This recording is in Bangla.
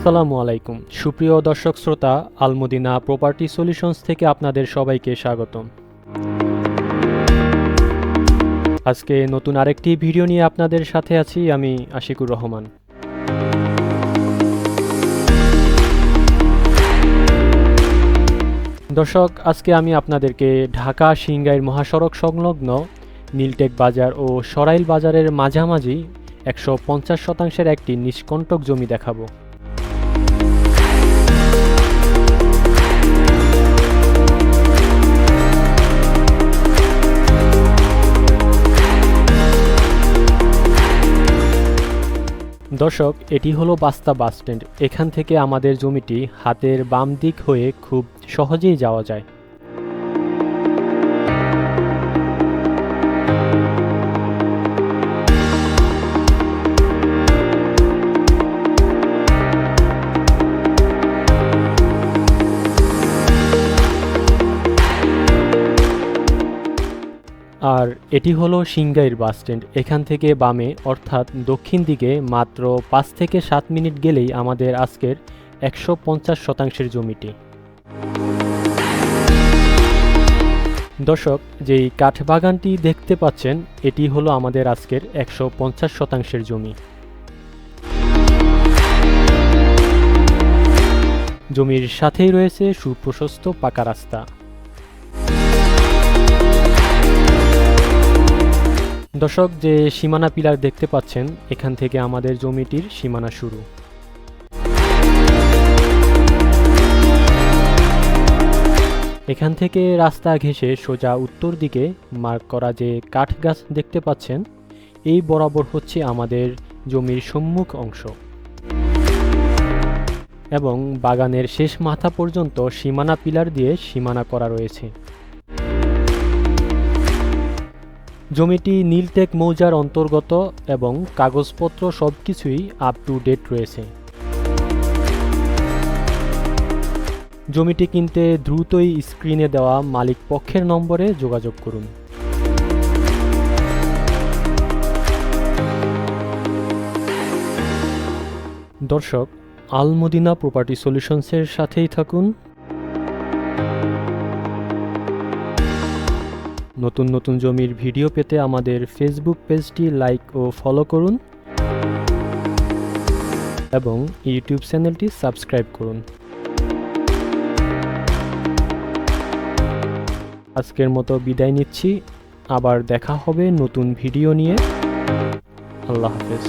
আসসালামু আলাইকুম সুপ্রিয় দর্শক শ্রোতা, আলমদিনা প্রপার্টি সলিউশনস থেকে আপনাদের সবাইকে স্বাগতম। আজকে নতুন আরেকটি ভিডিও নিয়ে আপনাদের সাথে আছি আমি আশিকুর রহমান। দর্শক, আজকে আমি আপনাদেরকে ঢাকা সিংগাইর মহাসড়ক সংলগ্ন নীলটেক বাজার ও সরাইল বাজারের মাঝামাঝি 150 শতাংশের একটি নিষ্কণ্টক জমি দেখাবো। দর্শক, এটি হলো বাস্তা বাস স্ট্যান্ড। এখান থেকে আমাদের জমিটি হাতের বাম দিক হয়ে খুব সহজেই যাওয়া যায়। আর এটি হলো সিংগাইর বাস স্ট্যান্ড। এখান থেকে বামে অর্থাৎ দক্ষিণ দিকে মাত্র 5 থেকে 7 মিনিট গেলেই আমাদের আজকের 150 শতাংশের জমিটি। দর্শক, যেই কাঠবাগানটি দেখতে পাচ্ছেন এটি হলো আমাদের আজকের 150 শতাংশের জমি। জমির সাথেই রয়েছে সুপ্রশস্ত পাকা রাস্তা। দর্শক, যে সীমানা পিলার দেখতে পাচ্ছেন এখান থেকে আমাদের জমিটির সীমানা শুরু। এখান থেকে রাস্তা ঘেঁষে সোজা উত্তর দিকে মার্ক করা যে কাঠ গাছ দেখতে পাচ্ছেন এই বরাবর হচ্ছে আমাদের জমির সম্মুখ অংশ এবং বাগানের শেষ মাথা পর্যন্ত সীমানা পিলার দিয়ে সীমানা করা রয়েছে। জমিটি নীলটেক মৌজার অন্তর্গত এবং কাগজপত্র সবকিছুই আপ টু ডেট রয়েছে। জমিটি কিনতে দ্রুতই স্ক্রিনে দেওয়া মালিক পক্ষের নম্বরে যোগাযোগ করুন। দর্শক, আলমদিনা প্রপার্টি সলিউশনসের সাথেই থাকুন। নতুন নতুন জমির ভিডিও পেতে আমাদের ফেসবুক পেজটি লাইক ও ফলো করুন এবং ইউটিউব চ্যানেলটি সাবস্ক্রাইব করুন। আজকের মতো বিদায় নিচ্ছি, আবার দেখা হবে নতুন ভিডিও নিয়ে। আল্লাহ হাফেজ।